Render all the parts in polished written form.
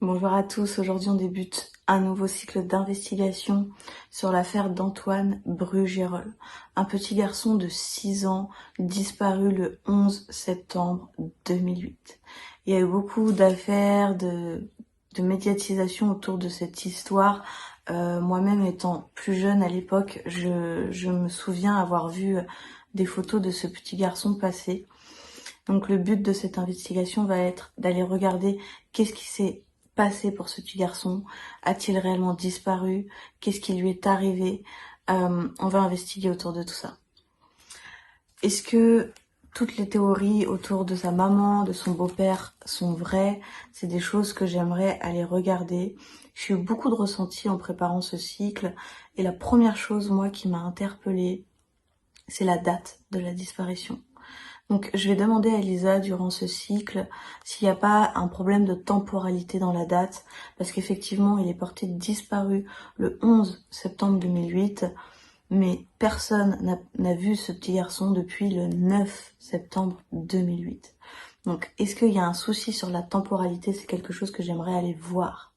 Bonjour à tous, aujourd'hui on débute un nouveau cycle d'investigation sur l'affaire d'Antoine Bruguérol, un petit garçon de 6 ans disparu le 11 septembre 2008. Il y a eu beaucoup d'affaires, de médiatisation autour de cette histoire. Moi-même étant plus jeune à l'époque, je me souviens avoir vu des photos de ce petit garçon passer. Donc le but de cette investigation va être d'aller regarder qu'est-ce qui s'est passé pour ce petit garçon. A-t-il réellement disparu? Qu'est-ce qui lui est arrivé? On va investiguer autour de tout ça. Est-ce que toutes les théories autour de sa maman, de son beau-père sont vraies? C'est des choses que j'aimerais aller regarder. J'ai eu beaucoup de ressentis en préparant ce cycle. Et la première chose, moi, qui m'a interpellée, c'est la date de la disparition. Donc je vais demander à Elisa durant ce cycle s'il n'y a pas un problème de temporalité dans la date, parce qu'effectivement il est porté disparu le 11 septembre 2008, mais personne n'a vu ce petit garçon depuis le 9 septembre 2008. Donc est-ce qu'il y a un souci sur la temporalité? C'est quelque chose que j'aimerais aller voir.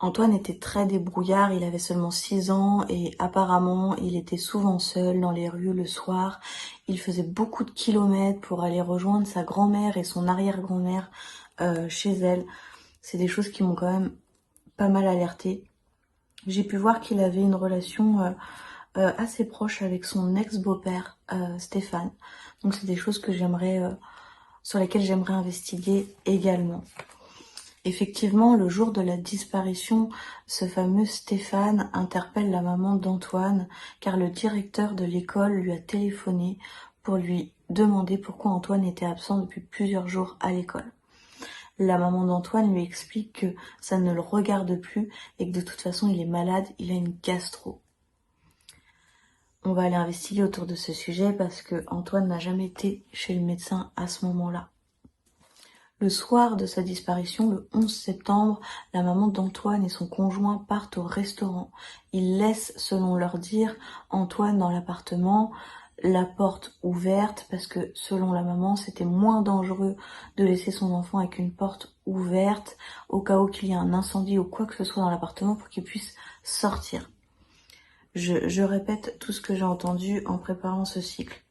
Antoine était très débrouillard, il avait seulement 6 ans et apparemment il était souvent seul dans les rues le soir. Il faisait beaucoup de kilomètres pour aller rejoindre sa grand-mère et son arrière-grand-mère chez elle. C'est des choses qui m'ont quand même pas mal alertée. J'ai pu voir qu'il avait une relation assez proche avec son ex-beau-père Stéphane. Donc c'est des choses que sur lesquelles j'aimerais investiguer également. Effectivement, le jour de la disparition, ce fameux Stéphane interpelle la maman d'Antoine car le directeur de l'école lui a téléphoné pour lui demander pourquoi Antoine était absent depuis plusieurs jours à l'école. La maman d'Antoine lui explique que ça ne le regarde plus et que de toute façon il est malade, il a une gastro. On va aller investiguer autour de ce sujet parce que Antoine n'a jamais été chez le médecin à ce moment-là. Le soir de sa disparition, le 11 septembre, la maman d'Antoine et son conjoint partent au restaurant. Ils laissent, selon leur dire, Antoine dans l'appartement, la porte ouverte, parce que selon la maman, c'était moins dangereux de laisser son enfant avec une porte ouverte, au cas où qu'il y ait un incendie ou quoi que ce soit dans l'appartement pour qu'il puisse sortir. Je répète tout ce que j'ai entendu en préparant ce cycle.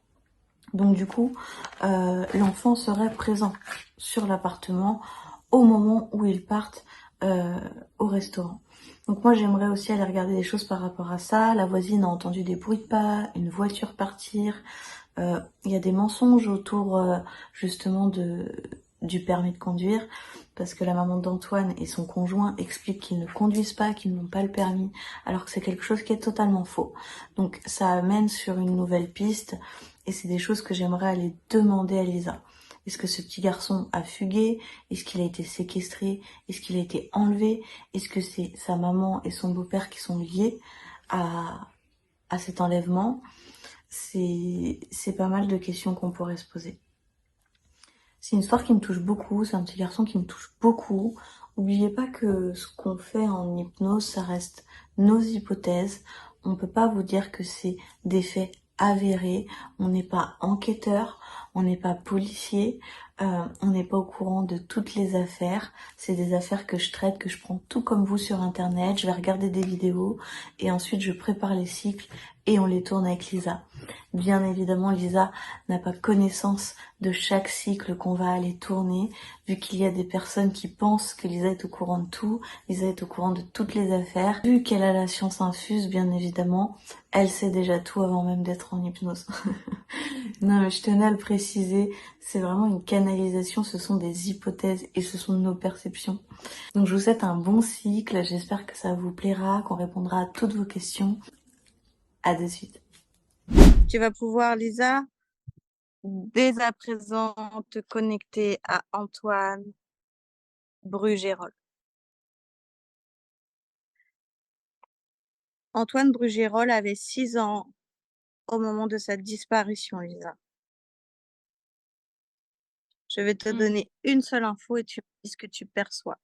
Donc du coup, l'enfant serait présent sur l'appartement au moment où ils partent au restaurant. Donc moi j'aimerais aussi aller regarder des choses par rapport à ça. La voisine a entendu des bruits de pas, une voiture partir. Il y a des mensonges autour justement du permis de conduire, parce que la maman d'Antoine et son conjoint expliquent qu'ils ne conduisent pas, qu'ils n'ont pas le permis, alors que c'est quelque chose qui est totalement faux. Donc ça amène sur une nouvelle piste, et c'est des choses que j'aimerais aller demander à Lisa. Est-ce que ce petit garçon a fugué? Est-ce qu'il a été séquestré? Est-ce qu'il a été enlevé? Est-ce que c'est sa maman et son beau-père qui sont liés à cet enlèvement? C'est pas mal de questions qu'on pourrait se poser. C'est une histoire qui me touche beaucoup, c'est un petit garçon qui me touche beaucoup. Oubliez pas que ce qu'on fait en hypnose, ça reste nos hypothèses. On peut pas vous dire que c'est des faits avérés. On n'est pas enquêteur, on n'est pas policier, on n'est pas au courant de toutes les affaires. C'est des affaires que je traite, que je prends tout comme vous sur internet. Je vais regarder des vidéos et ensuite je prépare les cycles et on les tourne avec Lisa. Bien évidemment, Lisa n'a pas connaissance de chaque cycle qu'on va aller tourner, vu qu'il y a des personnes qui pensent que Lisa est au courant de tout, Lisa est au courant de toutes les affaires. Vu qu'elle a la science infuse, bien évidemment, elle sait déjà tout avant même d'être en hypnose. Non, mais je tenais à le préciser, c'est vraiment une canalisation, ce sont des hypothèses et ce sont nos perceptions. Donc je vous souhaite un bon cycle, j'espère que ça vous plaira, qu'on répondra à toutes vos questions. À de suite. Tu vas pouvoir, Lisa, dès à présent te connecter à Antoine Bruguérol. Antoine Bruguérol avait 6 ans au moment de sa disparition, Lisa. Je vais te donner une seule info et tu me dis ce que tu perçois.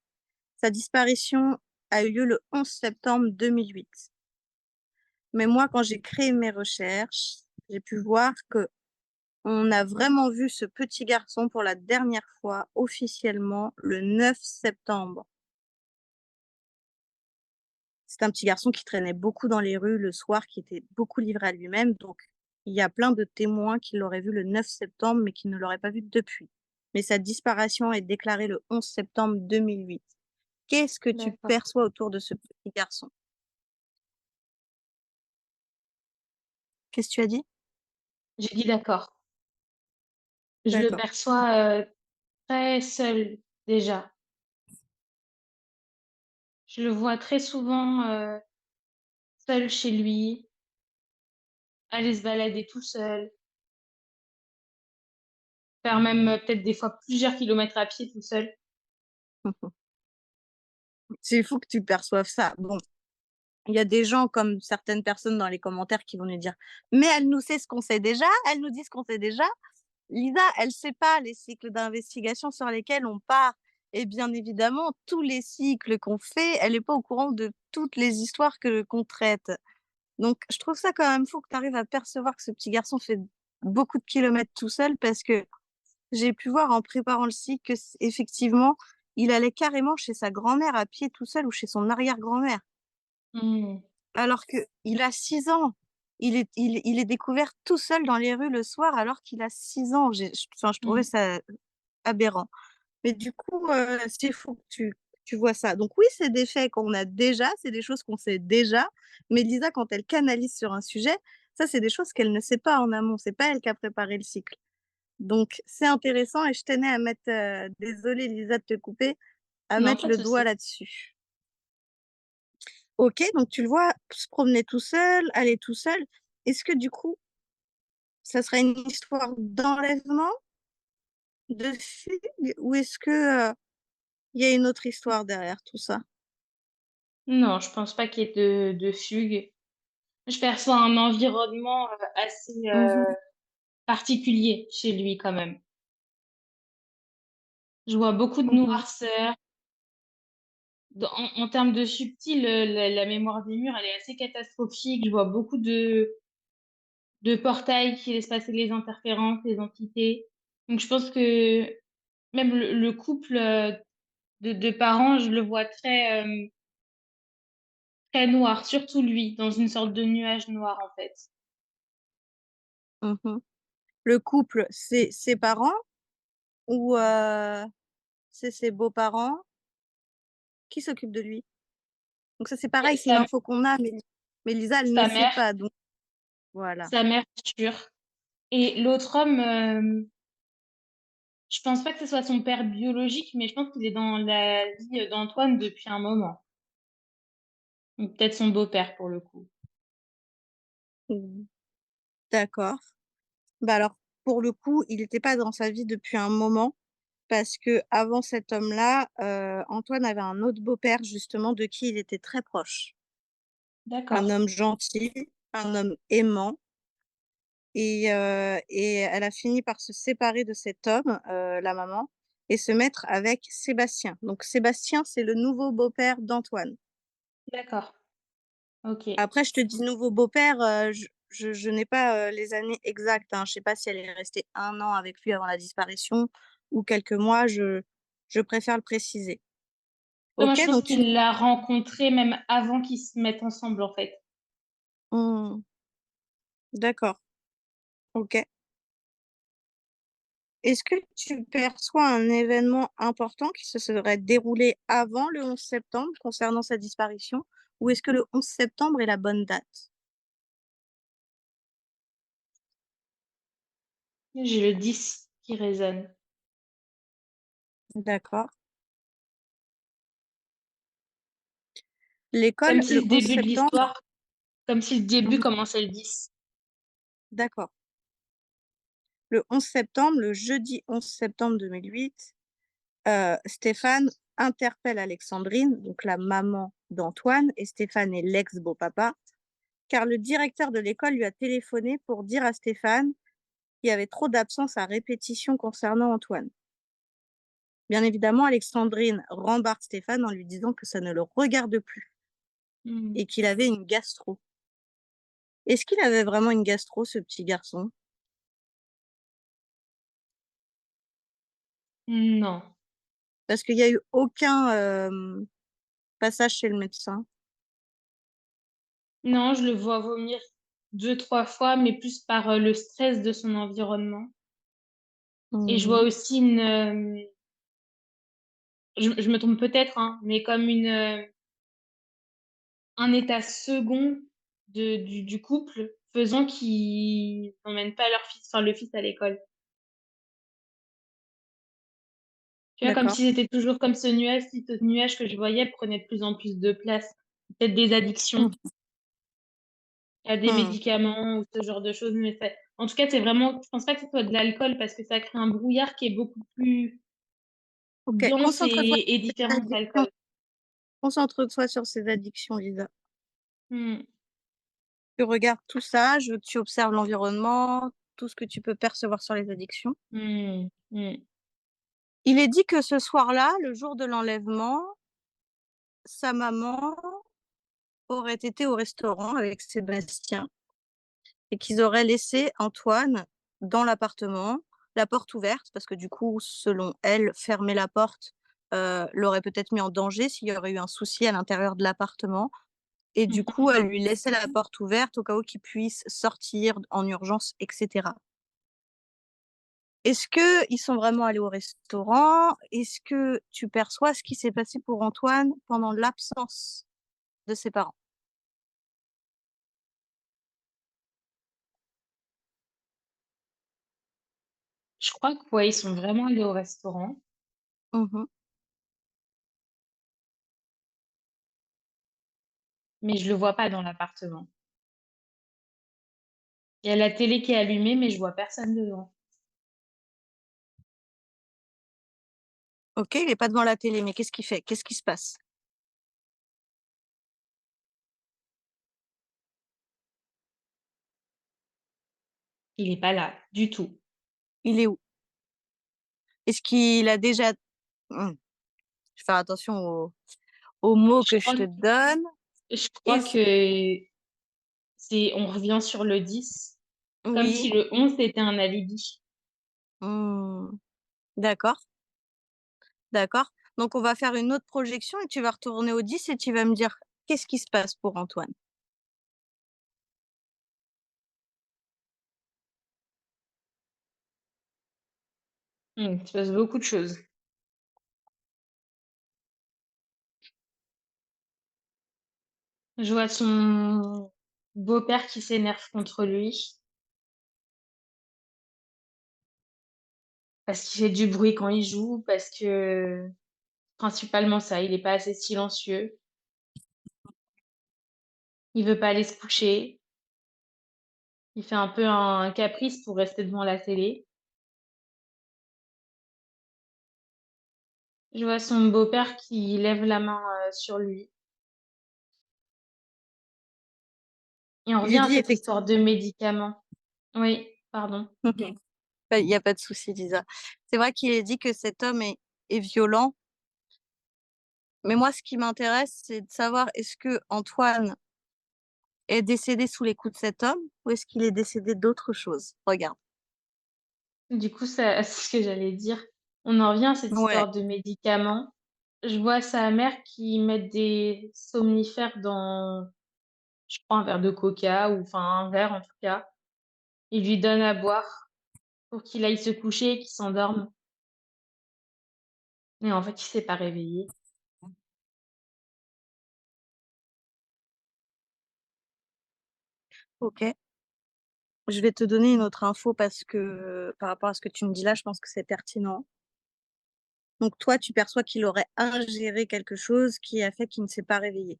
Sa disparition a eu lieu le 11 septembre 2008. Mais moi, quand j'ai créé mes recherches, j'ai pu voir que on a vraiment vu ce petit garçon pour la dernière fois officiellement le 9 septembre. C'est un petit garçon qui traînait beaucoup dans les rues le soir, qui était beaucoup livré à lui-même. Donc, il y a plein de témoins qui l'auraient vu le 9 septembre, mais qui ne l'auraient pas vu depuis. Mais sa disparition est déclarée le 11 septembre 2008. Qu'est-ce que tu D'accord. perçois autour de ce petit garçon? Qu'est-ce que tu as dit? J'ai dit d'accord. Je le D'accord. perçois très seul déjà. Je le vois très souvent seul chez lui, aller se balader tout seul, faire même peut-être des fois plusieurs kilomètres à pied tout seul. C'est fou que tu perçoives ça. Bon, il y a des gens comme certaines personnes dans les commentaires qui vont nous dire: «Mais elle nous sait ce qu'on sait déjà, elle nous dit ce qu'on sait déjà». Lisa, elle sait pas les cycles d'investigation sur lesquels on part et bien évidemment, tous les cycles qu'on fait, elle est pas au courant de toutes les histoires que qu'on traite. Donc je trouve ça quand même fou que tu arrives à percevoir que ce petit garçon fait beaucoup de kilomètres tout seul parce que j'ai pu voir en préparant le cycle que effectivement, il allait carrément chez sa grand-mère à pied tout seul ou chez son arrière-grand-mère. Mmh. Alors qu'il a 6 ans. Il est découvert tout seul dans les rues le soir alors qu'il a 6 ans. Je trouvais Mmh. ça aberrant. Mais du coup, c'est fou que tu vois ça. Donc oui, c'est des faits qu'on a déjà, c'est des choses qu'on sait déjà, mais Lisa, quand elle canalise sur un sujet, ça, c'est des choses qu'elle ne sait pas en amont. C'est pas elle qui a préparé le cycle. Donc c'est intéressant et je tenais à mettre, désolée Lisa de te couper, à Non, mettre pas de le doigt souci. là-dessus. OK, donc tu le vois se promener tout seul, aller tout seul. Est-ce que du coup, ça serait une histoire d'enlèvement, de fugue ou est-ce que, il y a une autre histoire derrière tout ça? Non, je pense pas qu'il y ait de fugue. Je perçois un environnement assez Mmh. particulier chez lui quand même. Je vois beaucoup de Mmh. noirceur. En termes de subtil, la mémoire des murs, elle est assez catastrophique. Je vois beaucoup de portails qui laissent passer les interférences, les entités. Donc je pense que même le couple de parents, je le vois très noir, surtout lui, dans une sorte de nuage noir en fait. Mmh. Le couple, c'est ses parents ou c'est ses beaux-parents? Qui s'occupe de lui? Donc ça, c'est Il y a pareil, c'est une info qu'on a, mais Lisa, elle ne sa sait mère, pas, donc voilà. sa mère sûre. Et l'autre homme, je pense pas que ce soit son père biologique, mais je pense qu'il est dans la vie d'Antoine depuis un moment. Ou peut-être son beau-père pour le coup. Mmh, d'accord. Bah, alors, pour le coup, il était pas dans sa vie depuis un moment parce qu'avant cet homme-là, Antoine avait un autre beau-père justement de qui il était très proche. Un D'accord, homme gentil, un homme aimant et elle a fini par se séparer de cet homme, la maman et se mettre avec Sébastien. Donc Sébastien, c'est le nouveau beau-père d'Antoine. d'accord, ok. Après, je te dis nouveau beau-père, je n'ai pas, les années exactes, hein. Je sais pas si elle est restée 1 an avec lui avant la disparition ou quelques mois, je préfère le préciser. Ouais, moi, OK, je pense donc tu qu'il l'a rencontré même avant qu'ils se mettent ensemble, en fait. mmh, d'accord, OK. Est-ce que tu perçois un événement important qui se serait déroulé avant le 11 septembre concernant sa disparition? Ou est-ce que le 11 septembre est la bonne date? J'ai le 10 qui résonne. D'accord. Comme L'école, si le le 11 début de septembre l'histoire, comme si le début mmh, commençait le 10. d'accord. Le 11 septembre, le jeudi 11 septembre 2008, Stéphane interpelle Alexandrine, donc la maman d'Antoine, et Stéphane est l'ex-beau-papa, car le directeur de l'école lui a téléphoné pour dire à Stéphane qu'il y avait trop d'absences à répétition concernant Antoine. Bien évidemment, Alexandrine rembarque Stéphane en lui disant que ça ne le regarde plus Hmm. et qu'il avait une gastro. Est-ce qu'il avait vraiment une gastro, ce petit garçon? Non. Parce qu'il y a eu aucun passage chez le médecin. Non, je le vois vomir 2, 3 fois, mais plus par le stress de son environnement. Et je vois Mhm. aussi je me trompe peut-être, hein, mais comme un état second du couple faisant qu'ils n'emmènent pas leur fils, enfin le fils à l'école. Tu vois, comme D'accord. si c'était toujours comme ce nuage que je voyais prenait de plus en plus de place. Peut-être des addictions à des Mhm. médicaments ou ce genre de choses. Mais en tout cas, c'est vraiment, je pense pas que ce soit de l'alcool parce que ça crée un brouillard qui est beaucoup plus Ok, dense concentre-toi et sur ces différent de addictions. l'alcool. Concentre-toi sur ces addictions, Lisa. Hmm, Tu regardes tout ça, tu observes l'environnement, tout ce que tu peux percevoir sur les addictions. hmm, hmm. Il est dit que ce soir-là, le jour de l'enlèvement, sa maman aurait été au restaurant avec Sébastien et qu'ils auraient laissé Antoine dans l'appartement, la porte ouverte, parce que du coup, selon elle, fermer la porte l'aurait peut-être mis en danger s'il y aurait eu un souci à l'intérieur de l'appartement. Et du coup, elle lui laissait la porte ouverte au cas où qu'il puisse sortir en urgence, etc. Est-ce qu'ils sont vraiment allés au restaurant? Est-ce que tu perçois ce qui s'est passé pour Antoine pendant l'absence de ses parents? Je crois que ouais, ils sont vraiment allés au restaurant, Mhm. mais je le vois pas dans l'appartement. Il y a la télé qui est allumée, mais je vois personne dedans. Ok, il n'est pas devant la télé, mais qu'est-ce qu'il fait? Qu'est-ce qui se passe? Il est pas là du tout. Il est où? Est-ce qu'il a déjà... Hmm, je vais faire attention aux mots Je que je crois, te donne. je crois Est-ce... que on revient sur le 10, comme Oui, si le 11 était un alibi. hmm, d'accord, d'accord. Donc, on va faire une autre projection et tu vas retourner au 10 et tu vas me dire qu'est-ce qui se passe pour Antoine. Il se passe beaucoup de choses. Je vois son beau-père qui s'énerve contre lui parce qu'il fait du bruit quand il joue, parce que principalement ça, il est pas assez silencieux. Il veut pas aller se coucher. Il fait un peu un caprice pour rester devant la télé. Je vois son beau-père qui lève la main sur lui. Et on Il est revient à dit cette effectivement. histoire de médicaments. Oui, pardon. Il n'y a pas de souci, Lisa. C'est vrai qu'il est dit que cet homme est violent, mais moi, ce qui m'intéresse, c'est de savoir est-ce que Antoine est décédé sous les coups de cet homme ou est-ce qu'il est décédé d'autre chose? Regarde. Du coup, ça, c'est ce que j'allais dire. On en revient à cette Ouais. histoire de médicaments. Je vois sa mère qui met des somnifères dans, je crois, un verre de coca ou enfin un verre en tout cas. Il lui donne à boire pour qu'il aille se coucher et qu'il s'endorme. Mais en fait, il s'est pas réveillé. Ok. Je vais te donner une autre info parce que par rapport à ce que tu me dis là, je pense que c'est pertinent. Donc toi, tu perçois qu'il aurait ingéré quelque chose qui a fait qu'il ne s'est pas réveillé.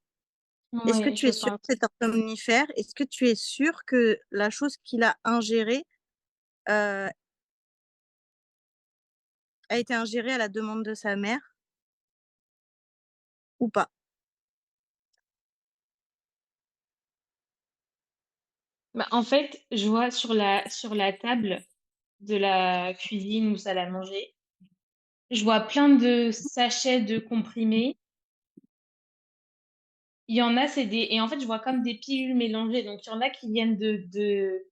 Est-ce que Oui, tu je es sûr pense. que c'est un somnifère? Est-ce que tu es sûr que la chose qu'il a ingérée euh, a été ingérée à la demande de sa mère ou pas? Bah, en fait, je vois sur la table de la cuisine où ça l'a mangé, je vois plein de sachets de comprimés. Il y en a, et en fait, je vois comme des pilules mélangées. Donc, il y en a qui viennent de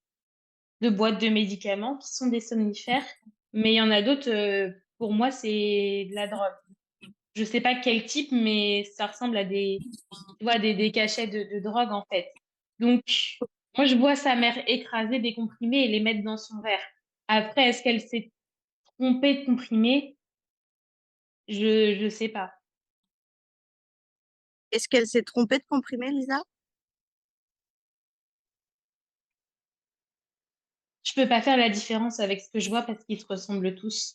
boîtes de médicaments qui sont des somnifères. Mais il y en a d'autres, pour moi, c'est de la drogue. Je sais pas quel type, mais ça ressemble à tu vois, des cachets de drogue, en fait. Donc, moi, je vois sa mère écraser des comprimés et les mettre dans son verre. Après, est-ce qu'elle s'est trompée de comprimés? Je sais pas. Est-ce qu'elle s'est trompée de comprimé, Lisa? Je peux pas faire la différence avec ce que je vois parce qu'ils se ressemblent tous.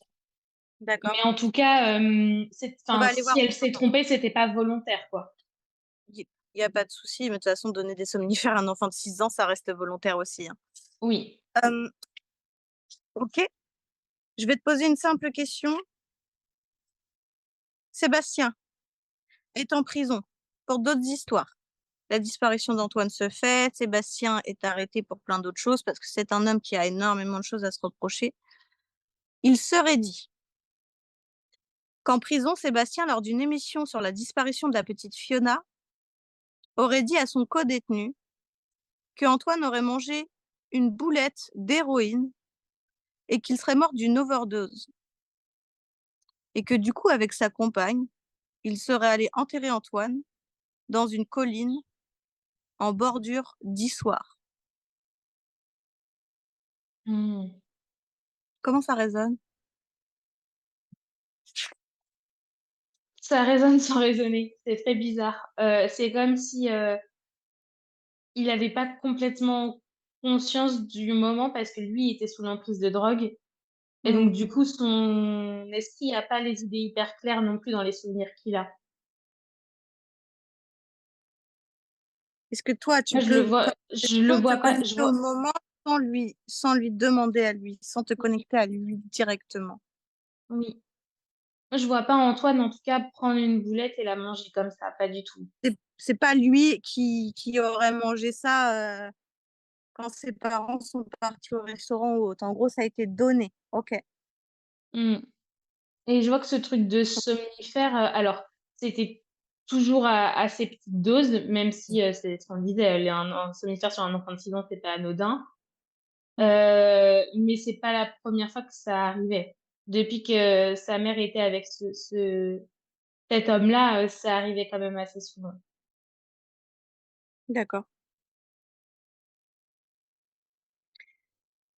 D'accord. Mais en tout cas, On va enfin, aller voir. si elle s'est trompée, c'était pas volontaire, quoi. Il n'y a pas de souci, mais de toute façon, donner des somnifères à un enfant de 6 ans, ça reste volontaire aussi, hein. Oui. Euh, ok, je vais te poser une simple question. Sébastien est en prison pour d'autres histoires. La disparition d'Antoine se fait, Sébastien est arrêté pour plein d'autres choses parce que c'est un homme qui a énormément de choses à se reprocher. Il serait dit qu'en prison, Sébastien, lors d'une émission sur la disparition de la petite Fiona, aurait dit à son codétenu que Antoine aurait mangé une boulette d'héroïne et qu'il serait mort d'une overdose. Et que du coup, avec sa compagne, il serait allé enterrer Antoine dans une colline en bordure d'Issoire. Hmm. Comment ça résonne? Ça résonne sans raisonner. C'est très bizarre. C'est comme si il n'avait pas complètement conscience du moment parce que lui il était sous l'emprise de drogue. Et donc, du coup, son esprit n'a pas les idées hyper claires non plus dans les souvenirs qu'il a. Est-ce que toi, tu Moi, peux, comme je le te vois pas, je connecter au vois, moment sans lui demander à lui, sans te connecter à lui directement? oui. Moi, je vois pas Antoine, en tout cas, prendre une boulette et la manger comme ça, pas du tout. C'est pas lui qui aurait mangé ça quand ses parents sont partis au restaurant ou autre. En gros, ça a été donné. Ok. Hmm. Et je vois que ce truc de somnifère, alors, c'était toujours à assez petite dose, même si c'est ce qu'on disait, un somnifère sur un enfant de 6 ans, c'est pas anodin. Mais c'est pas la première fois que ça arrivait. Depuis que sa mère était avec cet homme-là, ça arrivait quand même assez souvent. D'accord.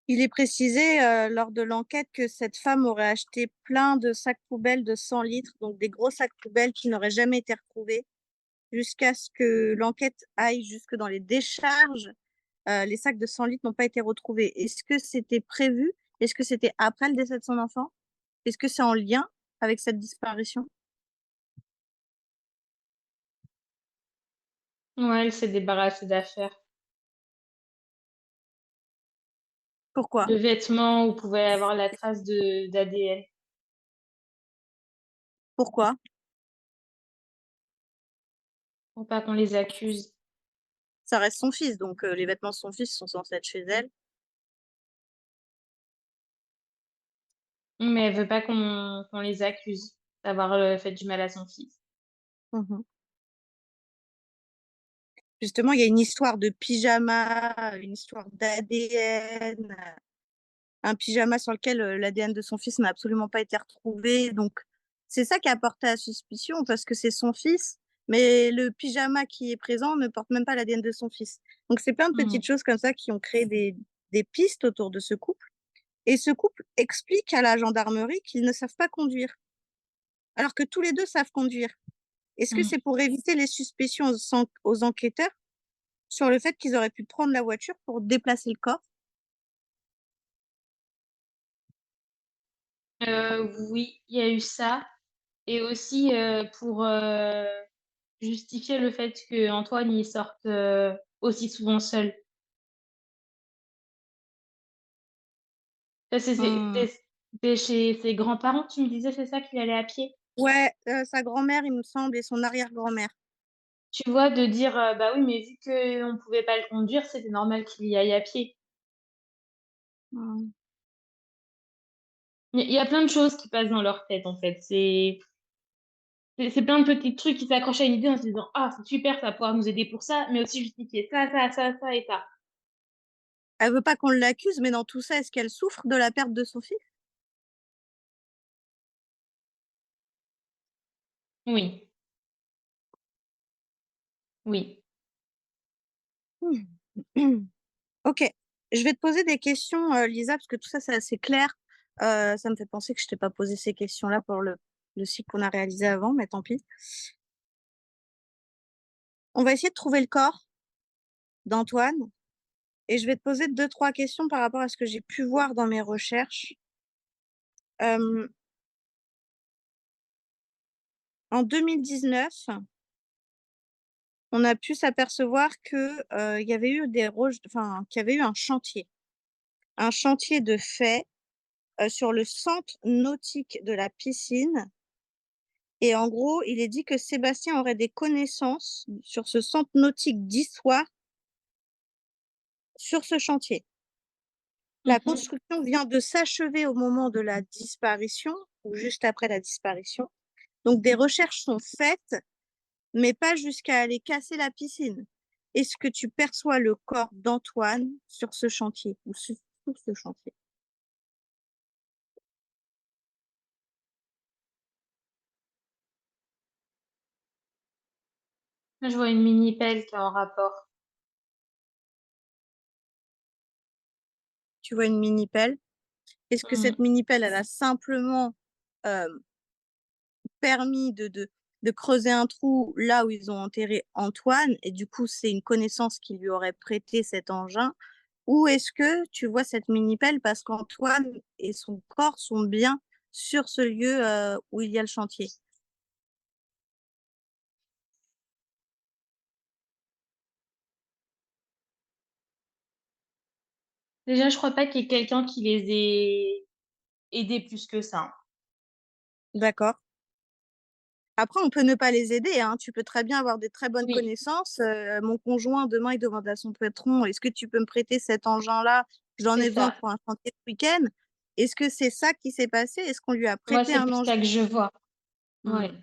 Il est précisé lors de l'enquête que cette femme aurait acheté plein de sacs poubelles de 100 litres, donc des gros sacs poubelles qui n'auraient jamais été retrouvés, jusqu'à ce que l'enquête aille jusque dans les décharges. Les sacs de 100 litres n'ont pas été retrouvés. Est-ce que c'était prévu? Est-ce que c'était après le décès de son enfant? Est-ce que c'est en lien avec cette disparition? Ouais, elle s'est débarrassée d'affaires. Pourquoi? De vêtements où pouvait avoir la trace de d'ADN Pourquoi? pour pas qu'on les accuse. Ça reste son fils, donc les vêtements de son fils sont censés être chez elle. Mais elle veut pas qu'on les accuse d'avoir fait du mal à son fils. Mhm. Justement, il y a une histoire de pyjama, une histoire d'ADN, un pyjama sur lequel l'ADN de son fils n'a absolument pas été retrouvé. Donc, c'est ça qui a porté à suspicion parce que c'est son fils, mais le pyjama qui est présent ne porte même pas l'ADN de son fils. Donc, c'est plein de Hmm. petites choses comme ça qui ont créé des pistes autour de ce couple. Et ce couple explique à la gendarmerie qu'ils ne savent pas conduire, alors que tous les deux savent conduire. Est-ce que Hmm. c'est pour éviter les suspicions aux enquêteurs sur le fait qu'ils auraient pu prendre la voiture pour déplacer le corps? Oui, il y a eu ça. Et aussi pour justifier le fait que Antoine il sorte aussi souvent seul. Ça, Hmm. c'était chez ses grands-parents, tu me disais, c'est ça qu'il allait à pied? Ouais, sa grand-mère, il me semble, et son arrière-grand-mère. Tu vois, de dire, bah oui, mais vu qu'on pouvait pas le conduire, c'était normal qu'il y aille à pied. Hmm. Il y a plein de choses qui passent dans leur tête, en fait. C'est plein de petits trucs qui s'accrochent à une idée en se disant, ah, c'est super, ça va pouvoir nous aider pour ça, mais aussi justifier ça et ça. Elle veut pas qu'on l'accuse, mais dans tout ça, est-ce qu'elle souffre de la perte de son fils? Oui, oui. Hmm. Ok, je vais te poser des questions, Lisa, parce que tout ça, c'est assez clair. Ça me fait penser que je t'ai pas posé ces questions-là pour le cycle qu'on a réalisé avant, mais tant pis. On va essayer de trouver le corps d'Antoine et je vais te poser deux, trois questions par rapport à ce que j'ai pu voir dans mes recherches. Euh, En 2019, on a pu s'apercevoir que il y avait eu qu'il y avait eu un chantier de fait sur le centre nautique de la piscine. Et en gros, il est dit que Sébastien aurait des connaissances sur ce centre nautique d'histoire sur ce chantier. La Mhm. construction vient de s'achever au moment de la disparition ou juste après la disparition. Donc des recherches sont faites, mais pas jusqu'à aller casser la piscine. Est-ce que tu perçois le corps d'Antoine sur ce chantier ou sur ce chantier? Là, je vois une mini pelle qui est en rapport. Tu vois une mini pelle. Est-ce que cette Mhm. mini pelle, elle a simplement euh, permis de creuser un trou là où ils ont enterré Antoine, et du coup, c'est une connaissance qui lui aurait prêté cet engin, ou est-ce que tu vois cette mini-pelle parce qu'Antoine et son corps sont bien sur ce lieu où il y a le chantier? Déjà, je crois pas qu'il y ait quelqu'un qui les ait aidés plus que ça. D'accord. Après, on peut ne pas les aider, hein. Tu peux très bien avoir des très bonnes Oui, connaissances. Mon conjoint, demain, il demande à son patron, est-ce que tu peux me prêter cet engin-là? J'en c'est ai besoin ça. pour un chantier ce week-end. Est-ce que c'est ça qui s'est passé? Est-ce qu'on lui a Moi, prêté c'est un plus engin? ça que je vois. Ouais. Hmm.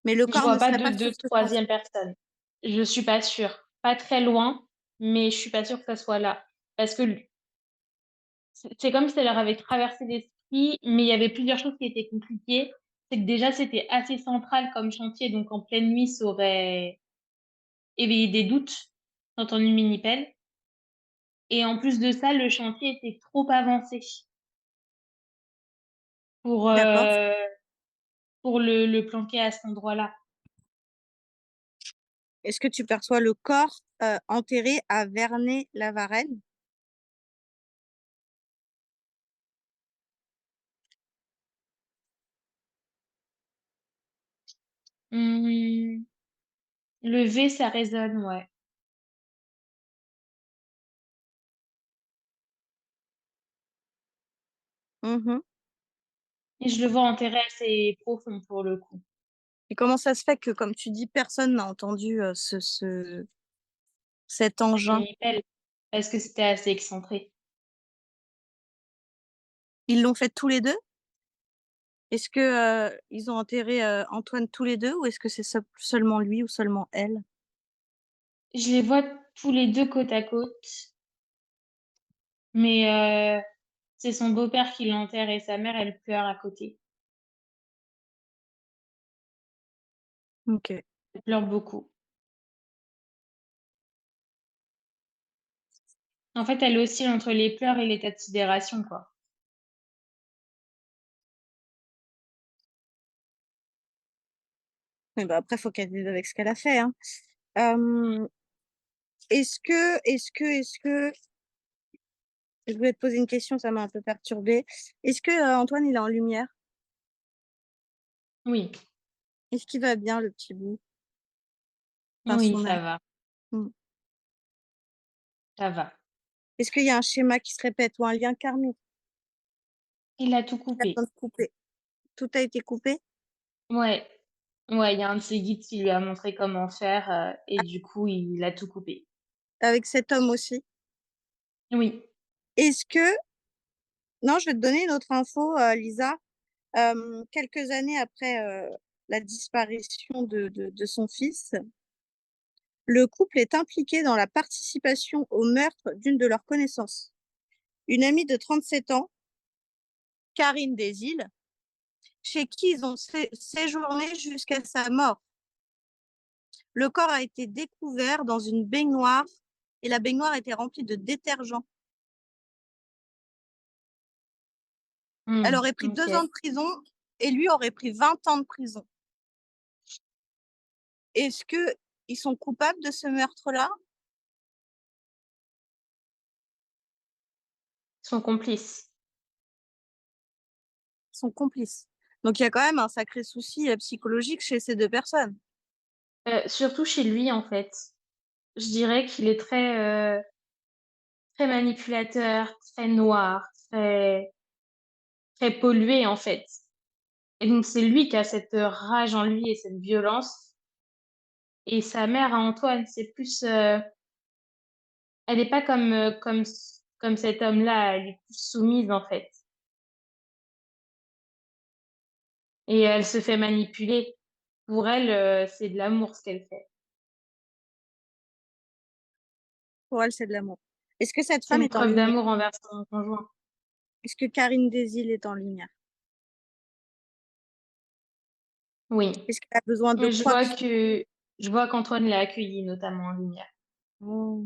Mais le Je corps vois ne pas serait pas de sur ce chantier. troisième personne. Je suis pas sûre. Pas très loin, mais je suis pas sûre que ça soit là. Parce que c'est comme si ça leur avait traversé l'esprit, mais il y avait plusieurs choses qui étaient compliquées. C'est que déjà, c'était assez central comme chantier, donc en pleine nuit, ça aurait éveillé des doutes dans ton mini-pelle. Et en plus de ça, le chantier était trop avancé pour, D'accord. euh, pour le planquer à cet endroit-là. Est-ce que tu perçois le corps enterré à Vernay-la-Varenne? Hum, le V, ça résonne, ouais. Mhm. Et je le vois enterré assez profond pour le coup. Et comment ça se fait que, comme tu dis, personne n'a entendu cet Cette engin? mini-pelle, parce que c'était assez excentré. Ils l'ont fait tous les deux? Est-ce que ils ont enterré Antoine tous les deux ou est-ce que c'est seulement lui ou seulement elle? Je les vois tous les deux côte à côte, mais c'est son beau-père qui l'enterre et sa mère, elle pleure à côté. Ok. Elle pleure beaucoup. En fait, elle oscille entre les pleurs et l'état de sidération, quoi. Mais bah après, faut qu'elle vive avec ce qu'elle a fait, hein. Euh, est-ce que, je voulais te poser une question, ça m'a un peu perturbée. Est-ce que Antoine, il est en lumière? Oui, Est-ce qu'il va bien, le petit bout? Enfin, oui, son ça âme. va, Hmm. ça va. Est-ce qu'il y a un schéma qui se répète ou un lien karmique? Il a tout Il a coupé. besoin de couper. Tout a été coupé? Ouais, ouais, il y a un de ses guides qui lui a montré comment faire et du coup, il a tout coupé. Avec cet homme aussi? Oui, Est-ce que... Non, je vais te donner une autre info, Lisa. Quelques années après la disparition de son fils, le couple est impliqué dans la participation au meurtre d'une de leurs connaissances. Une amie de 37 ans, Karine Desilles, chez qui ils ont séjourné jusqu'à sa mort. Le corps a été découvert dans une baignoire et la baignoire était remplie de détergent. Elle aurait pris 2 ans Ok. de prison et lui aurait pris 20 ans de prison. Est-ce que ils sont coupables de ce meurtre-là? Ils sont complices. Ils sont complices. Donc il y a quand même un sacré souci psychologique chez ces 2 personnes. Surtout chez lui, en fait. Je dirais qu'il est très manipulateur, très noir, très pollué, en fait. Et donc, c'est lui qui a cette rage en lui et cette violence. Et sa mère, à Antoine, c'est plus, elle n'est pas comme cet homme-là, elle est plus soumise, en fait. Et elle se fait manipuler. Pour elle, c'est de l'amour ce qu'elle fait. Pour elle, c'est de l'amour. Est-ce que cette C'est femme une est en preuve lumière? d'amour envers son conjoint. Est-ce que Karine Desil est en lumière? Oui. Est-ce qu'elle a besoin de Mais quoi que ce je vois qu'Antoine l'a accueilli, notamment en lumière. soit?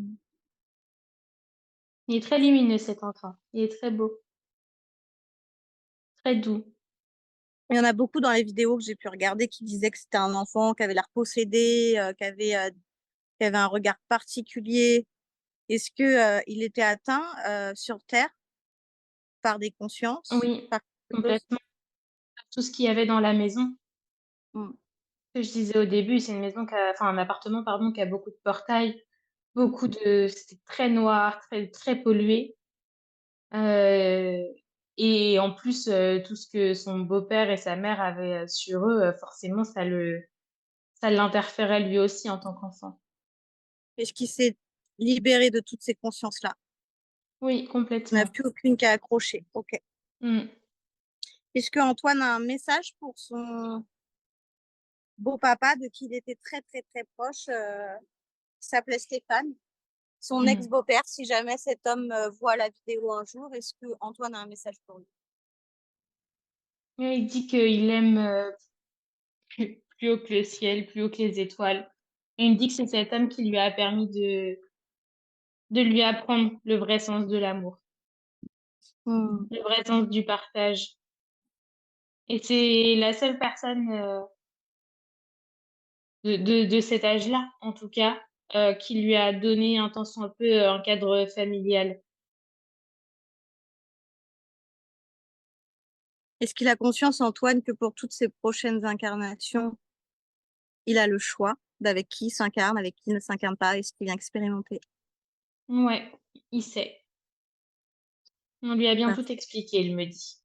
Il est très lumineux, cet enfant. Il est très beau, très doux. Il y en a beaucoup dans les vidéos que j'ai pu regarder qui disaient que c'était un enfant qui avait l'air possédé, qui avait un regard particulier. Est-ce que, il était atteint sur Terre par des consciences, Oui, par quelque chose? complètement. Tout ce qu'il y avait dans la maison, Mm. que je disais au début, c'est une maison enfin, un appartement, pardon, qui a beaucoup de portails, c'était très noir, très pollué. Euh, et en plus, tout ce que son beau-père et sa mère avaient sur eux, forcément, ça l'interférait lui aussi en tant qu'enfant. Est-ce qu'il s'est libéré de toutes ces consciences-là? Oui, Il n'y en a complètement. plus aucune qui a accroché. Ok. Mm. Est-ce que Antoine a un message pour son beau-papa de qui il était très, très, très proche, qui s'appelait Stéphane? Son Mm. ex-beau-père, si jamais cet homme voit la vidéo un jour, est-ce que Antoine a un message pour lui? Ouais, il dit qu'il aime plus haut que le ciel, plus haut que les étoiles. Et il me dit que c'est cet homme qui lui a permis de lui apprendre le vrai sens de l'amour, Hmm. le vrai sens du partage. Et c'est la seule personne de cet âge-là, en tout cas, qui lui a donné un temps soit peu un cadre familial. Est-ce qu'il a conscience, Antoine, que pour toutes ses prochaines incarnations, il a le choix d'avec qui il s'incarne, avec qui il ne s'incarne pas, est-ce qu'il vient expérimenter? Ouais, il sait. On lui a bien Ah, tout expliqué, il me dit.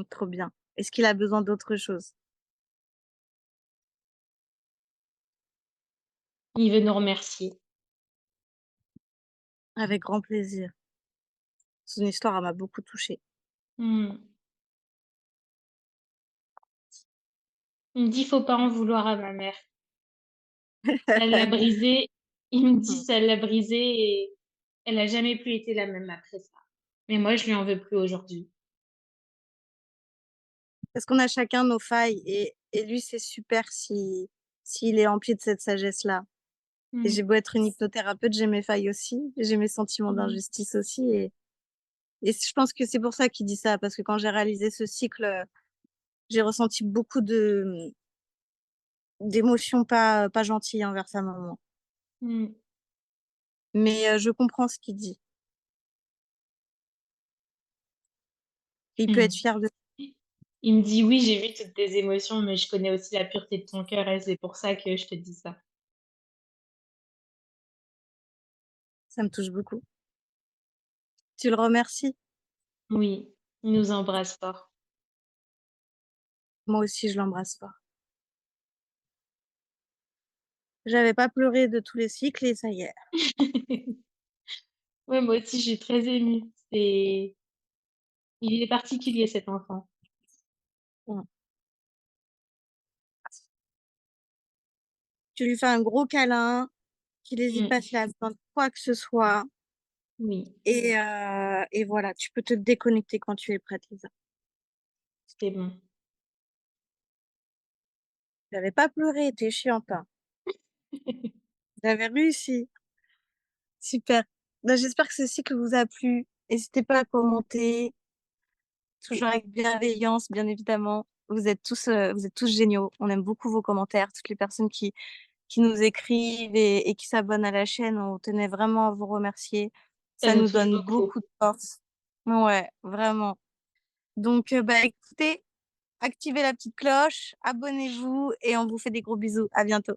trop bien. Est-ce qu'il a besoin d'autre chose? Il veut nous remercier. Avec grand plaisir. Son histoire elle m'a beaucoup touchée. Hmm. Il me dit, faut pas en vouloir à ma mère. Ça l'a brisée. Il me dit, ça l'a brisée et elle a jamais plus été la même après ça. Mais moi, je lui en veux plus aujourd'hui. Parce qu'on a chacun nos failles et lui, c'est super si s'il est empli de cette sagesse-là. Et Hmm. j'ai beau être une hypnothérapeute, j'ai mes failles aussi, j'ai mes sentiments Hmm. d'injustice aussi. Et je pense que c'est pour ça qu'il dit ça, parce que quand j'ai réalisé ce cycle, j'ai ressenti beaucoup d'émotions pas gentilles envers sa maman. Hmm. Mais je comprends ce qu'il dit. Il peut Hmm. être fier de Il me dit, oui, j'ai vu toutes tes émotions, mais je connais aussi la pureté de ton cœur et c'est pour ça que je te dis ça. ça, me touche beaucoup. Tu le remercies. Oui, il nous embrasse fort. Moi aussi, je l'embrasse fort. J'avais pas pleuré de tous les cycles et ça y est. Ouais, moi aussi, je suis très émue. Il est particulier, cet enfant. Bon. Tu lui fais un gros câlin, qu'il n'hésite Hmm. pas s'il a besoin de quoi que ce soit. Oui, Et voilà, tu peux te déconnecter quand tu es prête, Lisa. c'est bon. J'avais pas pleuré, t'es chiante, hein. Vous avez réussi. Super. Bah, j'espère que ce cycle vous a plu. N'hésitez pas à commenter, toujours avec bienveillance, bien évidemment. Vous êtes tous géniaux. On aime beaucoup vos commentaires, toutes les personnes qui nous écrivent et qui s'abonnent à la chaîne. On tenait vraiment à vous remercier. Ça Ça nous nous touche donne beaucoup. beaucoup de force. Ouais, vraiment. Donc, bah, écoutez, activez la petite cloche, abonnez-vous et on vous fait des gros bisous. À bientôt.